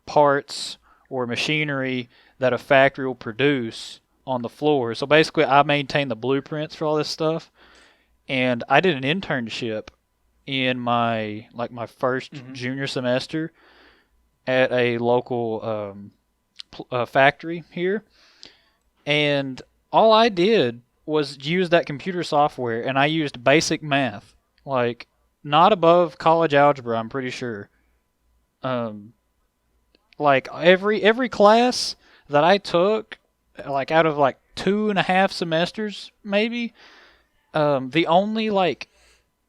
parts or machinery that a factory will produce on the floor. So basically, I maintain the blueprints for all this stuff, and I did an internship in my first junior semester at a local factory here, and all I did was use that computer software, and I used basic math, like not above college algebra, I'm pretty sure. Like every class that I took, like out of like 2.5 semesters, maybe, the only like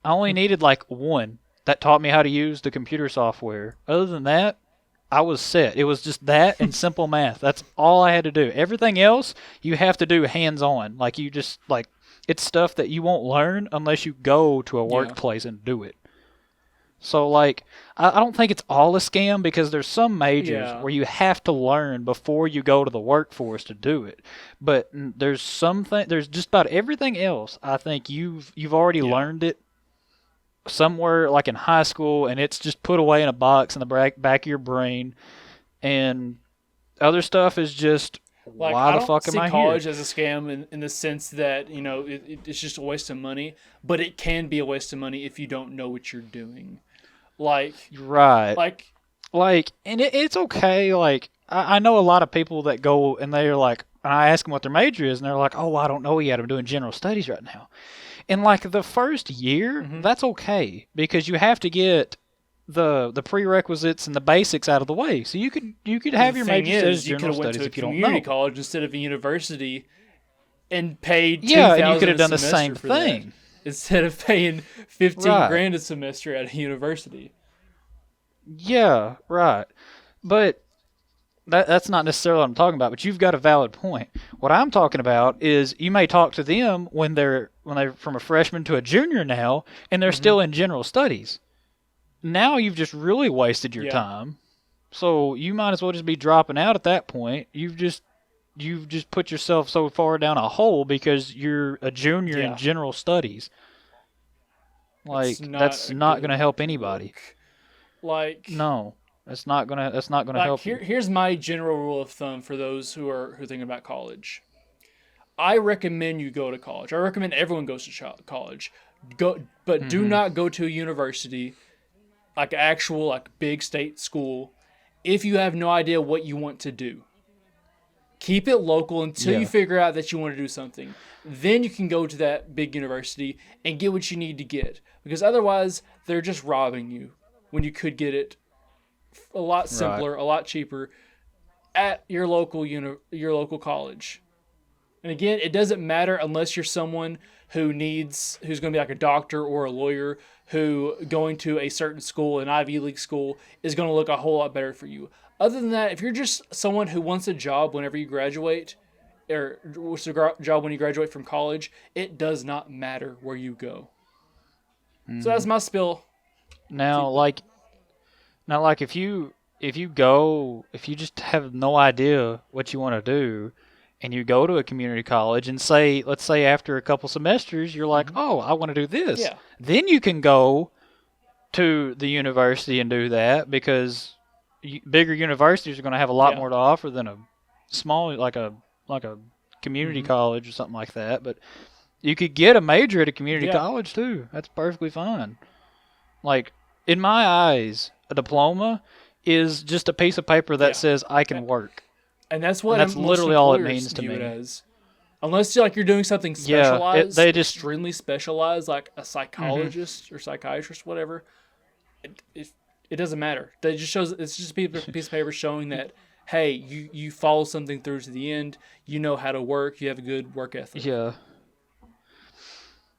I only needed like one that taught me how to use the computer software. Other than that, I was set. It was just that and simple math. That's all I had to do. Everything else you have to do hands-on. Like you just like it's stuff that you won't learn unless you go to a workplace and do it. So like I don't think it's all a scam because there's some majors where you have to learn before you go to the workforce to do it. But there's just about everything else. I think you've already learned it somewhere like in high school, and it's just put away in a box in the back of your brain, and other stuff is just like, why the fuck am I here? I don't see college as a scam in the sense that it's just a waste of money, but it can be a waste of money if you don't know what you're doing. Like and it's okay. Like I know a lot of people that go and they're like, and I ask them what their major is, and they're like, oh, I don't know yet. I'm doing general studies right now. And like the first year, that's okay because you have to get the prerequisites and the basics out of the way. So you could have your major as general studies if you don't know. Community college instead of a university, and paid and you could have done the same thing instead of paying $15,000 a semester at a university. Yeah, right. But that's not necessarily what I'm talking about, but you've got a valid point. What I'm talking about is you may talk to them when they're from a freshman to a junior now, and they're still in general studies. Now you've just really wasted your time. So you might as well just be dropping out at that point. You've just put yourself so far down a hole because you're a junior in general studies. Like that's not going to help anybody. Like no. That's not gonna help you. Here's my general rule of thumb for those who are thinking about college. I recommend you go to college. I recommend everyone goes to college. But do not go to a university, like actual big state school, if you have no idea what you want to do. Keep it local until you figure out that you want to do something. Then you can go to that big university and get what you need to get. Because otherwise, they're just robbing you when you could get it a lot simpler, a lot cheaper at your local college. And again, it doesn't matter unless you're someone who's going to be like a doctor or a lawyer who going to a certain school, an Ivy League school, is going to look a whole lot better for you. Other than that, if you're just someone who wants a job whenever you graduate, or wants a job when you graduate from college, it does not matter where you go. So that's my spill. Now, if you just have no idea what you want to do, and you go to a community college and let's say after a couple semesters, you're like, oh, I want to do this. Yeah. Then you can go to the university and do that because bigger universities are going to have a lot more to offer than a small, like a community college or something like that. But you could get a major at a community college too. That's perfectly fine. Like, in my eyes, a diploma is just a piece of paper that Yeah. says I can work. And that's what And that's most literally all it employers means to view it me. as. Unless you're doing something Yeah, specialized, they just- extremely specialized, like a psychologist or psychiatrist, whatever. It doesn't matter. It just shows. It's just a piece of paper showing that, hey, you follow something through to the end. You know how to work. You have a good work ethic. Yeah.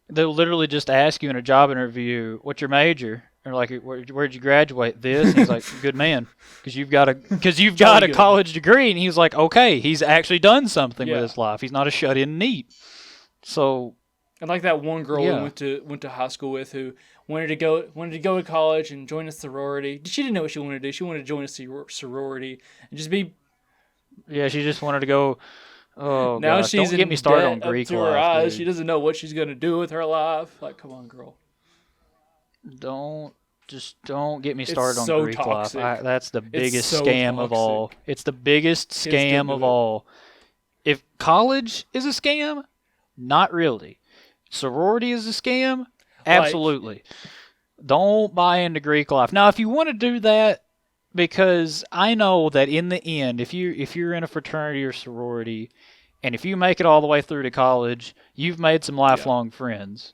They'll literally just ask you in a job interview, "What's your major?" Or like, "Where'd you graduate?" This. And he's like, "Good man, because you've got a good. college degree." And he's like, "Okay, he's actually done something Yeah. with his life. He's not a shut-in neat." So And like that one girl Yeah. we went to high school with who wanted to go to college and join a sorority. She didn't know what she wanted to do. She wanted to join a sorority and just be. yeah, she just wanted to go. Oh, Now gosh, she's don't get in me started debt on Greek up to her life, eyes. dude. She doesn't know what she's gonna do with her life. Like, come on, girl. Don't get me started on so Greek toxic. life. That's the biggest so scam of all. toxic. It's the biggest Kids get scam into of it. all. If college is a scam, not really. Sorority is a scam, absolutely. Don't buy into Greek life. Now, if you want to do that, because I know that in the end, if you're in a fraternity or sorority, and if you make it all the way through to college, you've made some lifelong friends.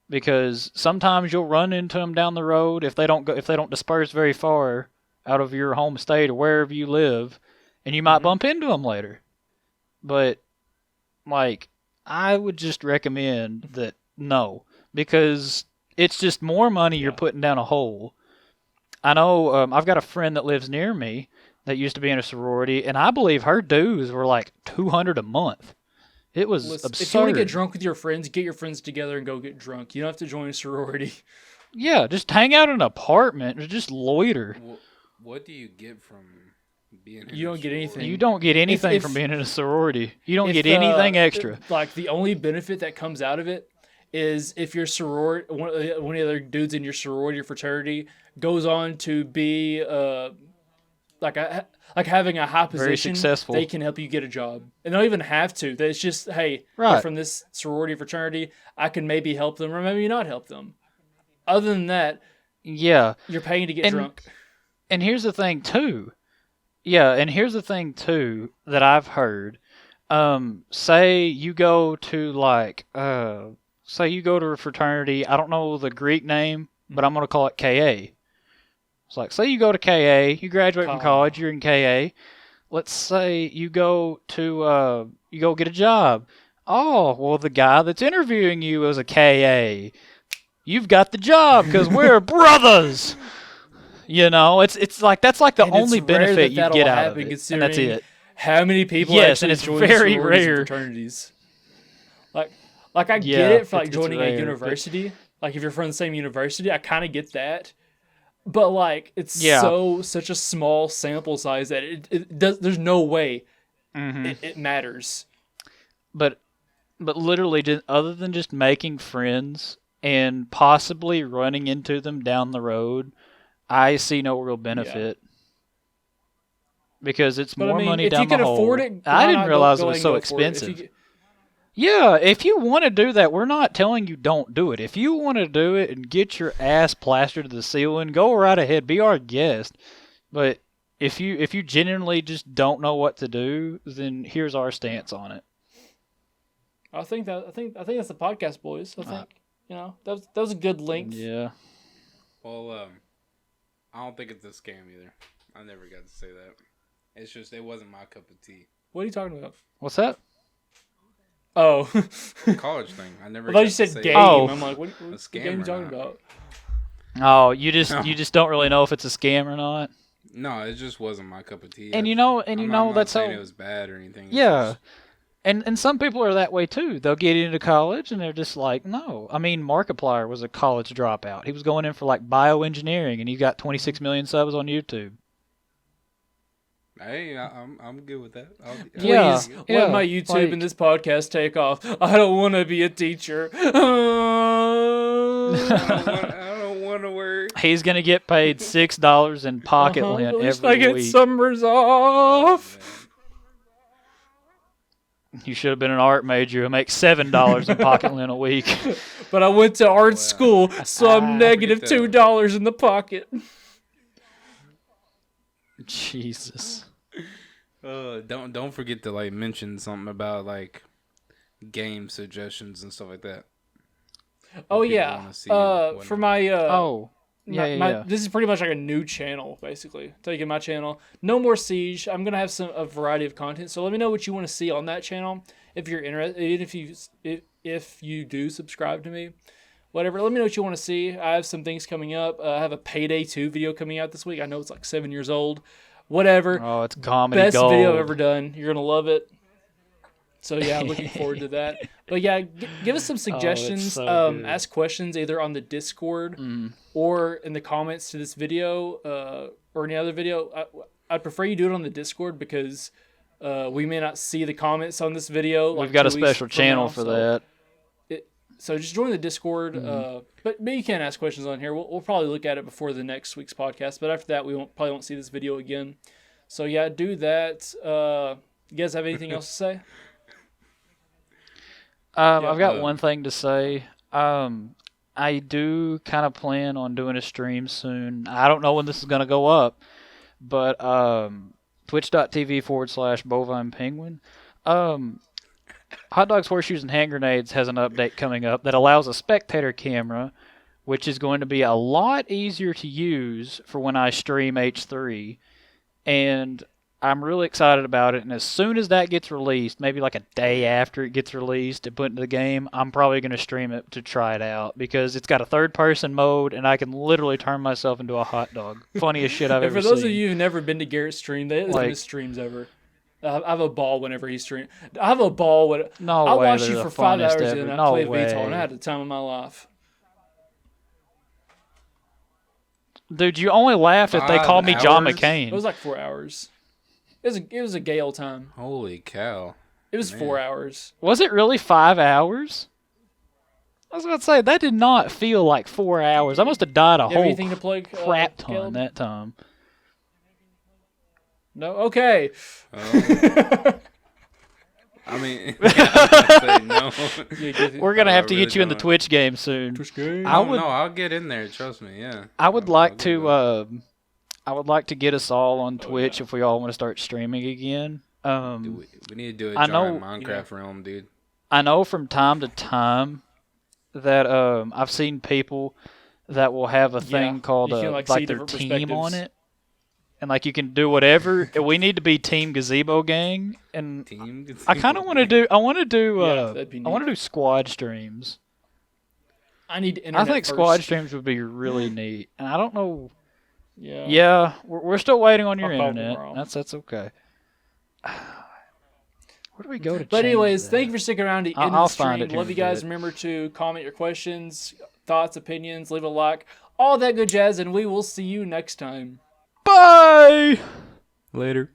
Because sometimes you'll run into them down the road if they don't disperse very far out of your home state or wherever you live, and you might bump into them later. But like, I would just recommend that no, because it's just more money you're putting down a hole. I know I've got a friend that lives near me that used to be in a sorority, and I believe her dues were like $200 a month. It was absurd. If you want to get drunk with your friends, get your friends together and go get drunk. You don't have to join a sorority. Yeah, just hang out in an apartment or just loiter. What do you get from being? You don't get anything. You don't get anything from being in a sorority. You don't get anything extra. Like, the only benefit that comes out of it is if your sorority, one of the other dudes in your sorority or fraternity goes on to be like having a high position, Very successful. they can help you get a job. And they don't even have to. It's just, hey, Right. you're from this sorority or fraternity, I can maybe help them or maybe not help them. Other than that, Yeah. you're paying to get drunk. And here's the thing too. Yeah, and here's the thing too that I've heard. Say you go to a fraternity. I don't know the Greek name, but I'm gonna call it KA. It's like, say you go to KA, you graduate from college, you're in KA. Let's say you go get a job. Oh, well, the guy that's interviewing you is a KA. You've got the job because we're brothers. You know, it's like that's like the only benefit you get out of it, and that's it. How many people? Yes, and actually it's join very sororities and rare. fraternities. Like I Yeah, get it for like it's joining rare, a but- university. Like if you're from the same university, I kind of get that. But like it's Yeah. such a small sample size that it does. There's no way Mm-hmm. it matters. But literally, just, other than just making friends and possibly running into them down the road, I see no real benefit. Because it's But more I mean, money if down you can the hole. afford it, I why didn't not realize go it was and so go for it? If expensive. you- Yeah, if you want to do that, we're not telling you don't do it. If you want to do it and get your ass plastered to the ceiling, go right ahead, be our guest. But if you genuinely just don't know what to do, then here's our stance on it. I think that's the podcast, boys. I think that was a good length. Yeah. Well, I don't think it's a scam either. I never got to say that. It's just it wasn't my cup of tea. What are you talking about? What's that? Oh, College thing. I never. I thought got you to said say game. it. Oh. I'm like, what scam game are you or talking not? about? Oh, you just don't really know if it's a scam or not. No, it just wasn't my cup of tea. And I'm not that's saying how. it was bad or anything. It's Yeah. just- And some people are that way too. They'll get into college and they're just like, no. I mean, Markiplier was a college dropout. He was going in for like bioengineering, and he got 26 million subs on YouTube. Hey, I'm good with that. Please Yeah, let my YouTube like- and this podcast take off. I don't want to be a teacher. I don't want to work. He's gonna get paid $6 in pocket At lint least every I get week. summers off. You should have been an art major who makes $7 in pocket lint a week. But I went to art school, so I'm negative $2 in the pocket. Jesus. Don't forget to like mention something about like game suggestions and stuff like that. Oh yeah. For my Yeah. This is pretty much like a new channel, basically. Taking my channel, no more Siege. I'm gonna have a variety of content. So let me know what you want to see on that channel. If you're interested, if you do subscribe to me, whatever. Let me know what you want to see. I have some things coming up. I have a Payday 2 video coming out this week. I know it's like 7 years old. Whatever. Oh, it's comedy Best gold. video I've ever done. You're gonna love it. So yeah, I'm looking forward to that. But yeah, give us some suggestions. So ask questions either on the Discord or in the comments to this video or any other video. I'd prefer you do it on the Discord because we may not see the comments on this video. We've got a special channel for that. So just join the Discord. But you can ask questions on here. We'll probably look at it before the next week's podcast. But after that, we probably won't see this video again. So yeah, do that. You guys have anything else to say? I've got one thing to say. I do kind of plan on doing a stream soon. I don't know when this is going to go up, but twitch.tv/bovine penguin. Hot Dogs, Horseshoes, and Hand Grenades has an update coming up that allows a spectator camera, which is going to be a lot easier to use for when I stream H3. And I'm really excited about it, and as soon as that gets released, maybe like a day after it gets released and put into the game, I'm probably going to stream it to try it out because it's got a third-person mode, and I can literally turn myself into a hot dog. Funniest shit I've ever seen. For those of you who've never been to Garrett's stream, they have the best streams ever. I have a ball whenever he streams. I have a ball when I watched you for 5 hours and I played Vtol, and I had the time of my life. Dude, you only laughed if they called me John McCain. It was like 4 hours. It was a gay old time. Holy cow. It was 4 hours. Was it really 5 hours? I was about to say, that did not feel like 4 hours. I must have died a whole crap ton that time. No? Okay. I mean, no. We're going to have to get you in the Twitch game soon. Twitch game? I'll get in there, trust me, yeah. I would like to get us all on Twitch if we all want to start streaming again. We need to do a giant Minecraft realm, dude. I know from time to time that I've seen people that will have a thing called like their team on it. And like you can do whatever. We need to be Team Gazebo Gang, and I kind of want to do. I want to do squad streams. I think squad streams would be really neat, and I don't know. Yeah, we're still waiting on your internet. That's okay. Where do we go to? But anyways, thank you for sticking around to the end of the stream. Love you guys. Remember to comment your questions, thoughts, opinions, leave a like, all that good jazz, and we will see you next time. Bye. Later.